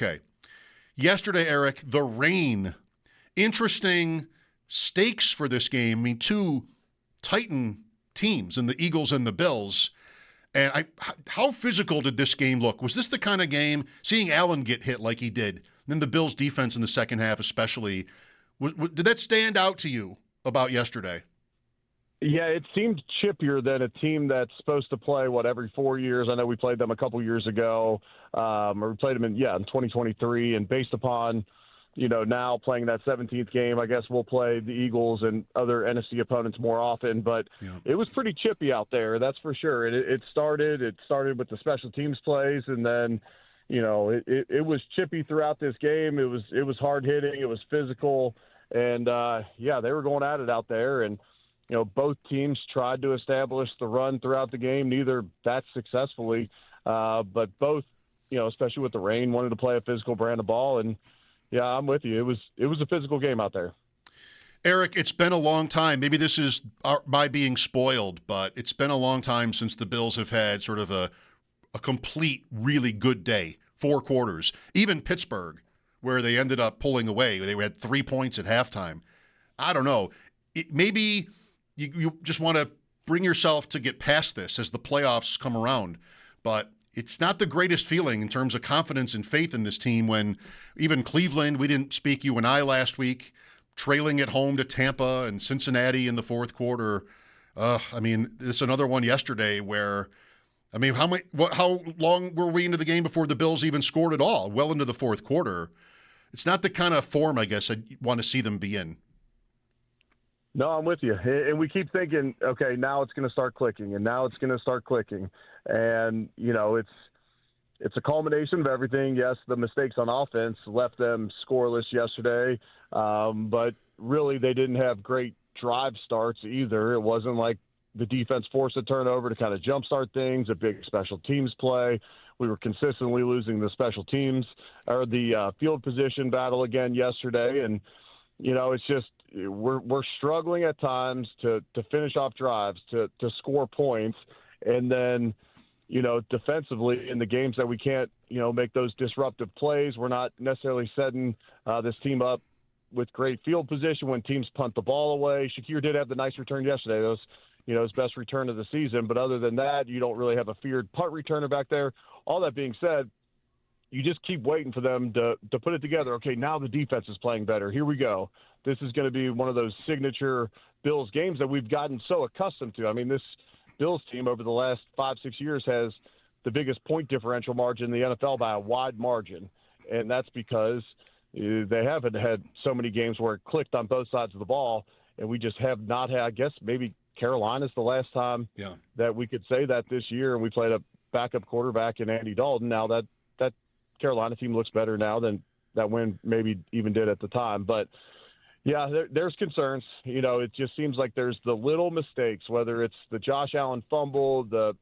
Okay. Yesterday, Eric, the rain. Interesting stakes for this game. I mean, two Titan teams in the Eagles and the Bills. And how physical did this game look? Was this the kind of game, seeing Allen get hit like he did, and then the Bills' defense in the second half especially, did that stand out to you about yesterday? Yeah, it seemed chippier than a team that's supposed to play, every 4 years. I know we played them a couple years ago, or we played them in 2023. And based upon, now playing that 17th game, I guess we'll play the Eagles and other NFC opponents more often. But It was pretty chippy out there, that's for sure. It started with the special teams plays, and then, it was chippy throughout this game. It was hard hitting. It was physical. And, they were going at it out there. And, both teams tried to establish the run throughout the game, neither that successfully, but both, especially with the rain, wanted to play a physical brand of ball. And, yeah, I'm with you. It was a physical game out there. Eric, it's been a long time. Maybe this is my being spoiled, but it's been a long time since the Bills have had sort of a complete, really good day, 4 quarters. Even Pittsburgh, where they ended up pulling away. They had 3 points at halftime. I don't know. Maybe you just want to bring yourself to get past this as the playoffs come around. But it's not the greatest feeling in terms of confidence and faith in this team when even Cleveland, we didn't speak you and I last week, trailing at home to Tampa and Cincinnati in the fourth quarter. It's another one yesterday where, how long were we into the game before the Bills even scored at all? Well into the fourth quarter. It's not the kind of form, I guess, I want to see them be in. No, I'm with you. And we keep thinking, okay, now it's going to start clicking, and now it's going to start clicking. And, it's a culmination of everything. Yes, the mistakes on offense left them scoreless yesterday, but really they didn't have great drive starts either. It wasn't like the defense forced a turnover to kind of jumpstart things, a big special teams play. We were consistently losing the special teams or the field position battle again yesterday. And, it's just we're struggling at times to finish off drives, to score points. And then, defensively in the games that we can't, make those disruptive plays, we're not necessarily setting this team up with great field position when teams punt the ball away. Shakir did have the nice return yesterday. That was, his best return of the season. But other than that, you don't really have a feared punt returner back there. All that being said, you just keep waiting for them to put it together. Okay, now the defense is playing better. Here we go. This is going to be one of those signature Bills games that we've gotten so accustomed to. I mean, this Bills team over the last 5-6 years has the biggest point differential margin in the NFL by a wide margin. And that's because they haven't had so many games where it clicked on both sides of the ball. And we just have not had, I guess maybe Carolina's the last time that we could say that this year. And we played a backup quarterback in Andy Dalton. Now that Carolina team looks better now than that win maybe even did at the time. But, yeah, there's concerns. It just seems like there's the little mistakes, whether it's the Josh Allen fumble, the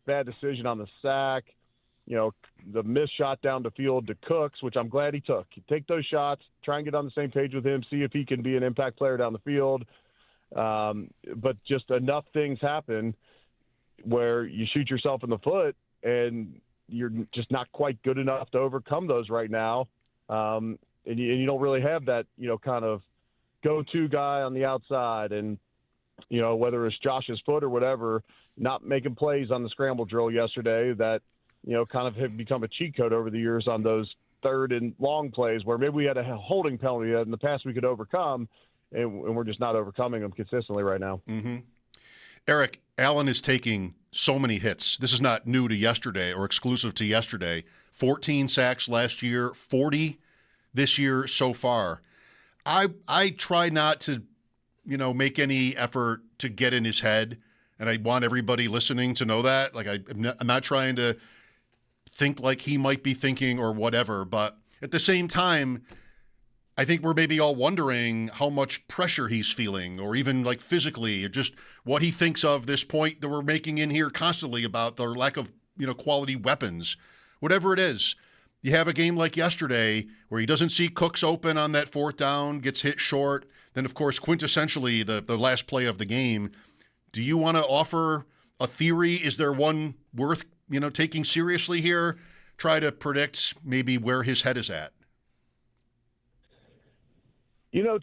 bad decision on the sack, the missed shot down the field to Cooks, which I'm glad he took. You take those shots, try and get on the same page with him, see if he can be an impact player down the field. But just enough things happen where you shoot yourself in the foot and you're just not quite good enough to overcome those right now. And you don't really have that, kind of go-to guy on the outside. And, whether it's Josh's foot or whatever, not making plays on the scramble drill yesterday that, kind of have become a cheat code over the years on those third and long plays where maybe we had a holding penalty that in the past we could overcome, and we're just not overcoming them consistently right now. Mm-hmm. Eric, Allen is taking so many hits. This is not new to yesterday or exclusive to yesterday. 14 sacks last year, 40 this year so far. I try not to, make any effort to get in his head, and I want everybody listening to know that. Like I'm not trying to think like he might be thinking or whatever, but at the same time, I think we're maybe all wondering how much pressure he's feeling, or even like physically, or just what he thinks of this point that we're making in here constantly about the lack of, quality weapons. Whatever it is, you have a game like yesterday where he doesn't see Cooks open on that fourth down, gets hit short. Then, of course, quintessentially the last play of the game. Do you want to offer a theory? Is there one worth, taking seriously here? try to predict maybe where his head is at?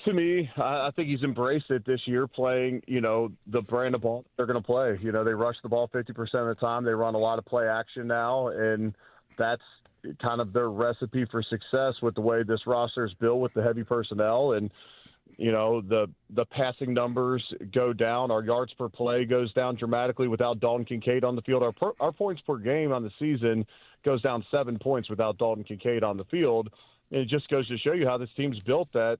To me, I think he's embraced it this year, playing, the brand of ball they're going to play. They rush the ball 50% of the time. They run a lot of play action now, and that's kind of their recipe for success with the way this roster is built with the heavy personnel. And, the passing numbers go down. Our yards per play goes down dramatically without Dalton Kincaid on the field. Our points per game on the season goes down 7 points without Dalton Kincaid on the field. And it just goes to show you how this team's built, that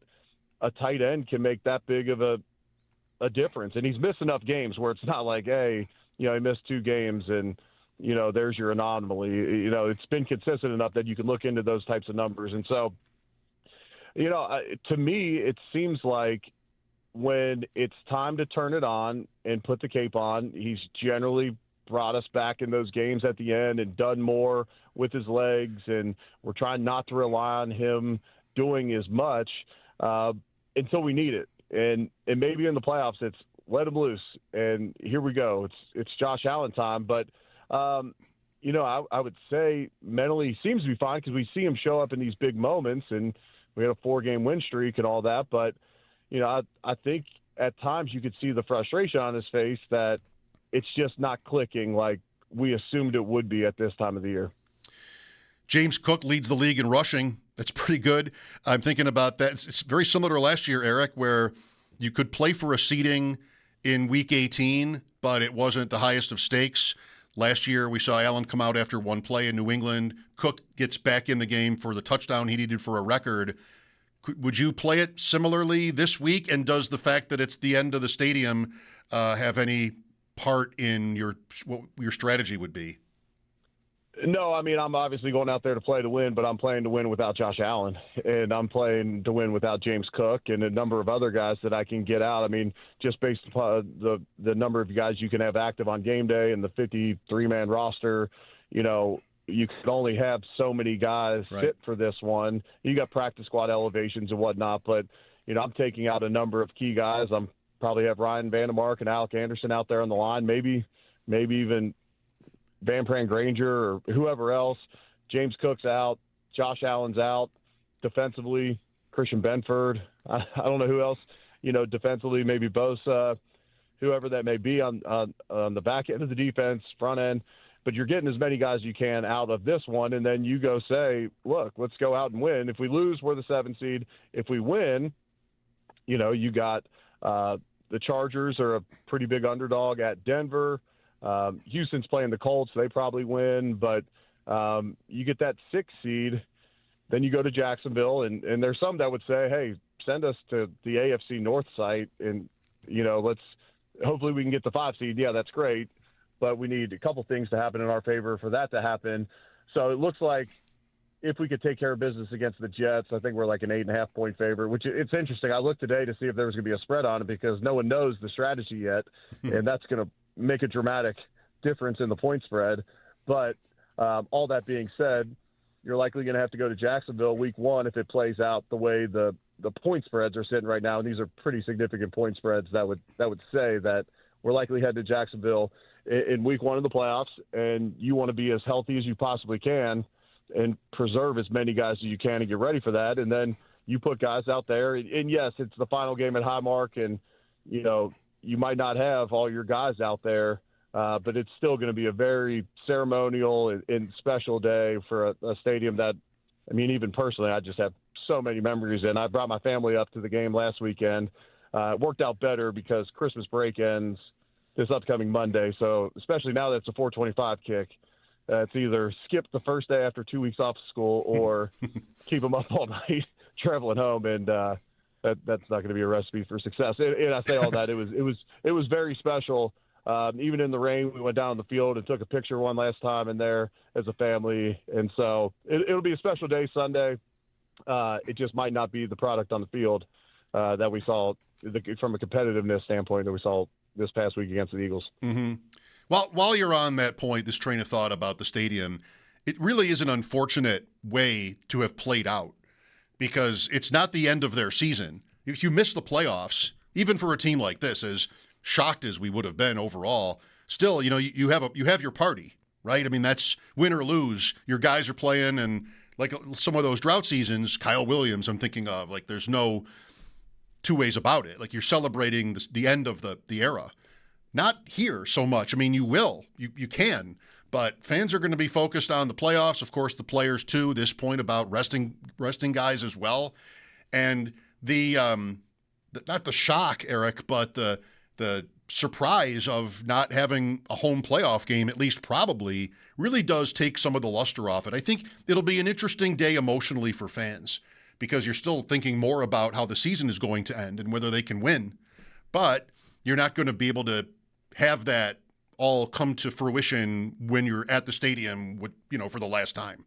a tight end can make that big of a difference. And he's missed enough games where it's not like, hey, he missed 2 games and, there's your anomaly. It's been consistent enough that you can look into those types of numbers. And so, to me, it seems like when it's time to turn it on and put the cape on, he's generally brought us back in those games at the end and done more with his legs. And we're trying not to rely on him doing as much until we need it. And maybe in the playoffs, it's let him loose. And here we go. It's Josh Allen time. But, I would say mentally he seems to be fine because we see him show up in these big moments, and we had a 4-game win streak and all that. But, I think at times you could see the frustration on his face that it's just not clicking like we assumed it would be at this time of the year. James Cook leads the league in rushing. That's pretty good. I'm thinking about that. It's very similar to last year, Eric, where you could play for a seeding in Week 18, but it wasn't the highest of stakes. Last year, we saw Allen come out after one play in New England. Cook gets back in the game for the touchdown he needed for a record. Would you play it similarly this week? And does the fact that it's the end of the stadium have any part in what your strategy would be? No, I mean, I'm obviously going out there to play to win, but I'm playing to win without Josh Allen, and I'm playing to win without James Cook and a number of other guys that I can get out. I mean, just based upon the number of guys you can have active on game day and the 53-man roster, you can only have so many guys fit for this one. You got practice squad elevations and whatnot, but, I'm taking out a number of key guys. I'm probably have Ryan Vandemark and Alec Anderson out there on the line, maybe even Van Pran Granger or whoever else. James Cook's out. Josh Allen's out. Defensively, Christian Benford. I don't know who else, defensively, maybe Bosa, whoever that may be on the back end of the defense, front end. But you're getting as many guys as you can out of this one, and then you go say, look, let's go out and win. If we lose, we're the 7 seed. If we win, you got the Chargers are a pretty big underdog at Denver. Houston's playing the Colts. They probably win, but you get that 6 seed, then you go to Jacksonville, and there's some that would say, hey, send us to the AFC North site, and, hopefully we can get the 5 seed. Yeah, that's great, but we need a couple things to happen in our favor for that to happen. So it looks like if we could take care of business against the Jets, I think we're like an 8.5 point favorite, which it's interesting. I looked today to see if there was going to be a spread on it because no one knows the strategy yet, and that's going to make a dramatic difference in the point spread. But all that being said, you're likely going to have to go to Jacksonville week 1 if it plays out the way the point spreads are sitting right now. And these are pretty significant point spreads that would say that we're likely headed to Jacksonville in week 1 of the playoffs. And you want to be as healthy as you possibly can and preserve as many guys as you can and get ready for that. And then you put guys out there. And yes, it's the final game at Highmark, and, you might not have all your guys out there, but it's still going to be a very ceremonial and special day for a stadium that, I mean, even personally, I just have so many memories in. I brought my family up to the game last weekend. It worked out better because Christmas break ends this upcoming Monday. So especially now that it's a 4:25 kick, it's either skip the first day after 2 weeks off of school or keep them up all night traveling home. And, that's not going to be a recipe for success. And I say all that it was very special. Even in the rain, we went down on the field and took a picture one last time in there as a family. And so it'll be a special day Sunday. It just might not be the product on the field that we saw from a competitiveness standpoint that we saw this past week against the Eagles. Mm-hmm. While you're on that point, this train of thought about the stadium, it really is an unfortunate way to have played out, because it's not the end of their season. If you miss the playoffs, even for a team like this, as shocked as we would have been overall, still, you have your party. right? I mean, that's win or lose. Your guys are playing, and like some of those drought seasons, Kyle Williams, I'm thinking of, like there's no two ways about it. Like you're celebrating the end of the era. Not here so much. I mean, you will. You can. But fans are going to be focused on the playoffs. Of course, the players, too. This point about resting guys as well. And not the shock, Eric, but the surprise of not having a home playoff game, at least probably, really does take some of the luster off it. I think it'll be an interesting day emotionally for fans because you're still thinking more about how the season is going to end and whether they can win. But you're not going to be able to have that all come to fruition when you're at the stadium with, for the last time.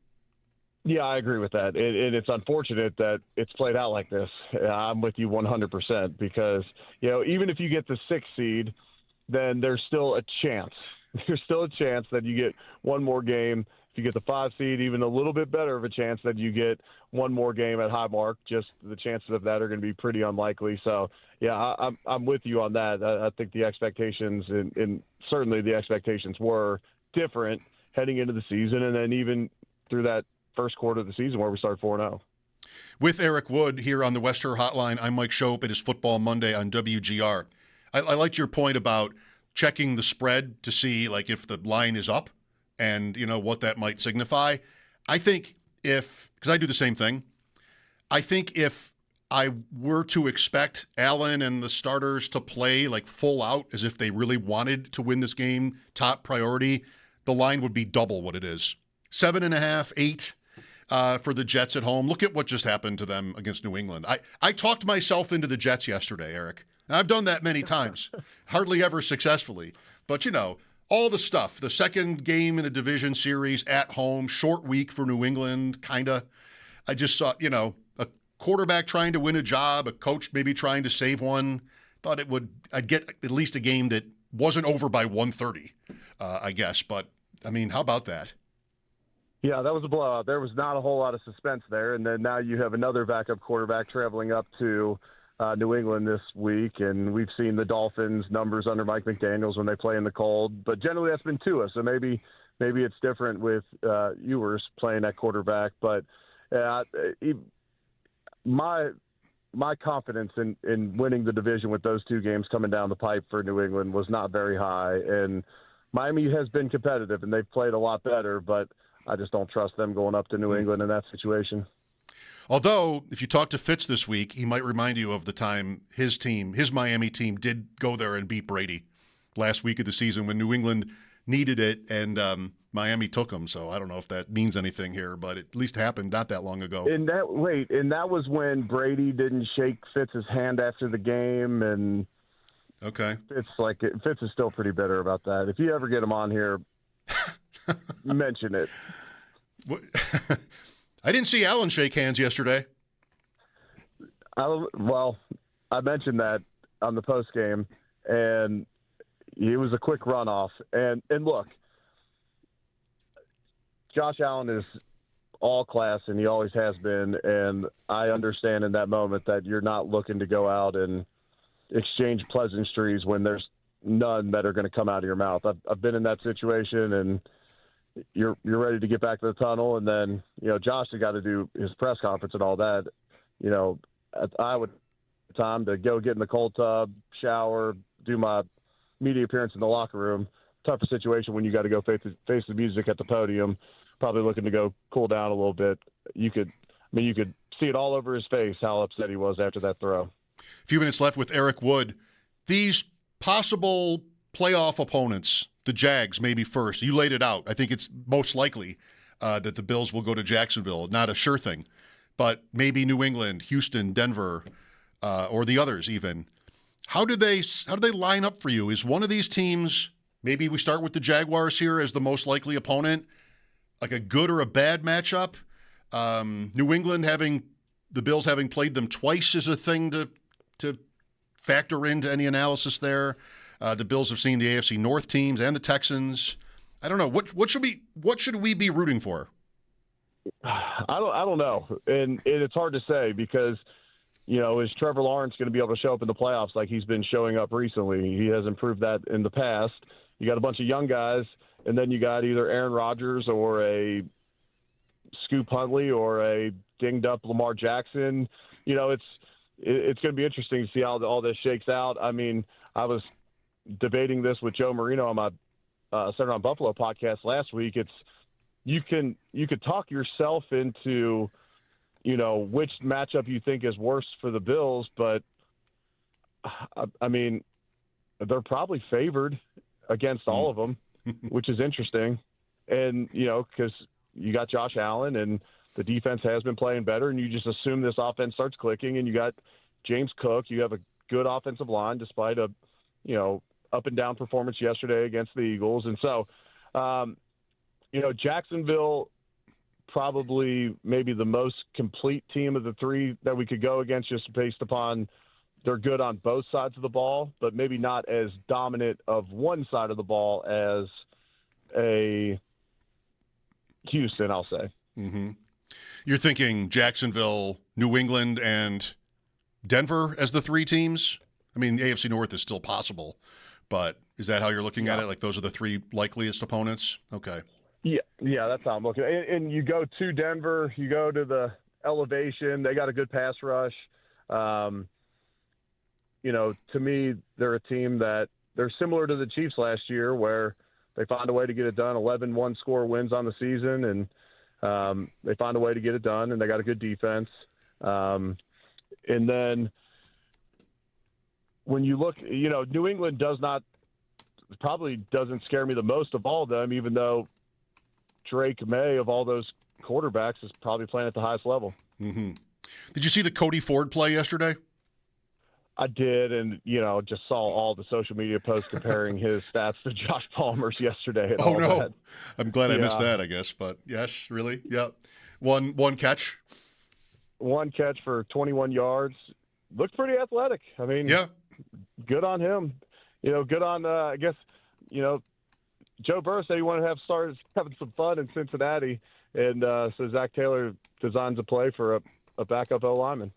Yeah, I agree with that. It's unfortunate that it's played out like this. I'm with you 100% because, even if you get the 6th seed, then there's still a chance. There's still a chance that you get one more game. If you get the 5 seed, even a little bit better of a chance that you get one more game at Highmark. Just the chances of that are going to be pretty unlikely. So, yeah, I'm with you on that. I think the expectations, and certainly the expectations were different heading into the season, and then even through that first quarter of the season where we started 4-0. With Eric Wood here on the Wester Hotline, I'm Mike Schopp. It is Football Monday on WGR. I liked your point about checking the spread to see like if the line is up and what that might signify. I think because I do the same thing, I think if I were to expect Allen and the starters to play like full out as if they really wanted to win this game, top priority, the line would be double what it is. 7.5, 8 for the Jets at home. Look at what just happened to them against New England. I talked myself into the Jets yesterday, Eric. And I've done that many times, hardly ever successfully. But, all the stuff, the second game in a division series at home, short week for New England, kind of. I just saw, a quarterback trying to win a job, a coach maybe trying to save one. Thought I'd get at least a game that wasn't over by 1:30, I guess. But, I mean, how about that? Yeah, that was a blowout. There was not a whole lot of suspense there. And then now you have another backup quarterback traveling up to New England this week. And we've seen the Dolphins' numbers under Mike McDaniels when they play in the cold. But generally that's been Tua. So maybe it's different with Ewers playing at quarterback. But my confidence in winning the division with those two games coming down the pipe for New England was not very high. And Miami has been competitive, and they've played a lot better. But I just don't trust them going up to New England in that situation. Although, if you talk to Fitz this week, he might remind you of the time his Miami team did go there and beat Brady last week of the season when New England needed it and Miami took them. So I don't know if that means anything here, but it at least happened not that long ago. And that was when Brady didn't shake Fitz's hand after the game, and okay, Fitz is still pretty bitter about that. If you ever get him on here, mention it. I didn't see Allen shake hands yesterday. I mentioned that on the post game, and it was a quick runoff. And look, Josh Allen is all class, and he always has been. And I understand in that moment that you're not looking to go out and exchange pleasantries when there's none that are going to come out of your mouth. I've been in that situation, and you're ready to get back to the tunnel. And then, Josh has got to do his press conference and all that. I would time to go get in the cold tub, shower, do my media appearance in the locker room. Tougher situation when you got to go face the music at the podium, probably looking to go cool down a little bit. You could see it all over his face how upset he was after that throw. A few minutes left with Eric Wood. These possible playoff opponents, the Jags maybe first. You laid it out. I think it's most likely that the Bills will go to Jacksonville. Not a sure thing, but maybe New England, Houston, Denver, or the others even. How do they line up for you? Is one of these teams, maybe we start with the Jaguars here as the most likely opponent, like a good or a bad matchup? New England the Bills having played them twice is a thing to factor into any analysis there. The Bills have seen the AFC North teams and the Texans. I don't know. What should we be rooting for? I don't know, and it's hard to say because is Trevor Lawrence going to be able to show up in the playoffs like he's been showing up recently? He has improved that in the past. You got a bunch of young guys and then you got either Aaron Rodgers or a Scoop Huntley or a dinged up Lamar Jackson. It's going to be interesting to see how all this shakes out. I mean, I was debating this with Joe Marino on my Center on Buffalo podcast last week. You could talk yourself into, which matchup you think is worse for the Bills, but I mean, they're probably favored against all of them, which is interesting. And, because you got Josh Allen and the defense has been playing better, and you just assume this offense starts clicking, and you got James Cook. You have a good offensive line despite a, up and down performance yesterday against the Eagles. And so, Jacksonville probably maybe the most complete team of the three that we could go against, just based upon they're good on both sides of the ball, but maybe not as dominant of one side of the ball as a Houston, I'll say. Mm-hmm. You're thinking Jacksonville, New England, and Denver as the three teams? I mean, the AFC North is still possible, but is that how you're looking at it? Like those are the three likeliest opponents? Okay. Yeah, that's how I'm looking. And you go to Denver, you go to the elevation. They got a good pass rush. To me, they're a team that they're similar to the Chiefs last year, where they find a way to get it done. 11 one-score wins on the season, and they find a way to get it done, and they got a good defense. And then when you look, New England probably doesn't scare me the most of all of them, even though Drake May, of all those quarterbacks, is probably playing at the highest level. Mm-hmm. Did you see the Cody Ford play yesterday? I did, and, just saw all the social media posts comparing his stats to Josh Palmer's yesterday. And all that. I'm glad I missed that, I guess. But, yes, really? Yeah. One catch? One catch for 21 yards. Looked pretty athletic. I mean, yeah, good on him. Good on, I guess, Joe Burrow said he wanted to start having some fun in Cincinnati, and so Zach Taylor designs a play for a backup O-lineman.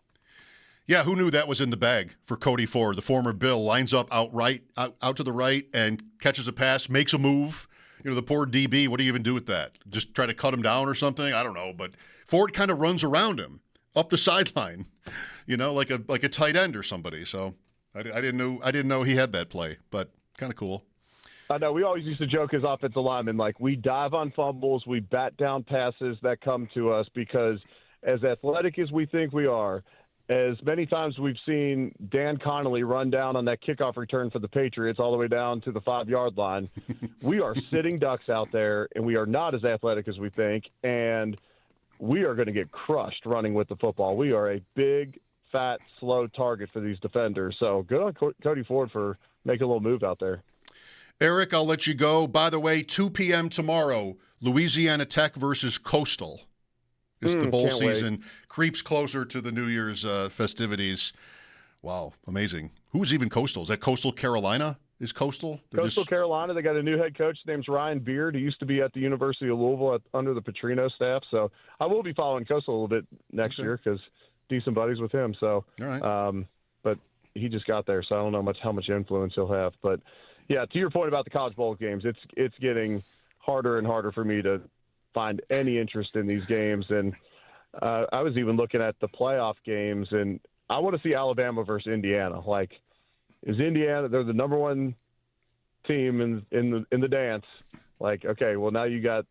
Yeah, who knew that was in the bag for Cody Ford? The former Bill lines up out to the right and catches a pass, makes a move. The poor DB, what do you even do with that? Just try to cut him down or something? I don't know. But Ford kind of runs around him up the sideline, like a tight end or somebody. So I didn't know he had that play, but kind of cool. I know we always used to joke as offensive linemen, like we dive on fumbles, we bat down passes that come to us, because as athletic as we think we are, as many times we've seen Dan Connolly run down on that kickoff return for the Patriots all the way down to the 5-yard line, we are sitting ducks out there, and we are not as athletic as we think, and we are going to get crushed running with the football. We are a big, fat, slow target for these defenders. So good on Cody Ford for making a little move out there. Eric, I'll let you go. By the way, 2 p.m. tomorrow, Louisiana Tech versus Coastal. As the bowl season creeps closer to the New Year's festivities. Wow, amazing. Who's even Coastal? Is that Coastal Carolina? Is Coastal? Coastal Carolina. They got a new head coach. His name's Ryan Beard. He used to be at the University of Louisville under the Petrino staff. So I will be following Coastal a little bit next year, because decent buddies with him. So, all right. But he just got there, so I don't know how much influence he'll have. But yeah, to your point about the college bowl games, it's getting harder and harder for me to find any interest in these games. And I was even looking at the playoff games, and I want to see Alabama versus Indiana. Like, is Indiana, they're the number one team in the dance. Like, okay, well, now you got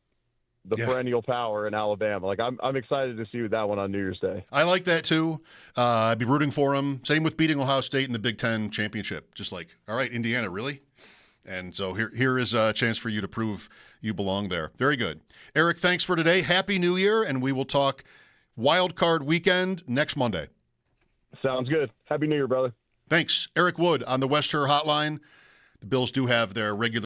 the perennial power in Alabama. Like, I'm excited to see that one on New Year's Day. I like that too. I'd be rooting for them. Same with beating Ohio State in the Big Ten championship. Just like, all right, Indiana, really? And so here is a chance for you to prove you belong there. Very good. Eric, thanks for today. Happy New Year, and we will talk Wild Card Weekend next Monday. Sounds good. Happy New Year, brother. Thanks. Eric Wood on the West Her Hotline. The Bills do have their regular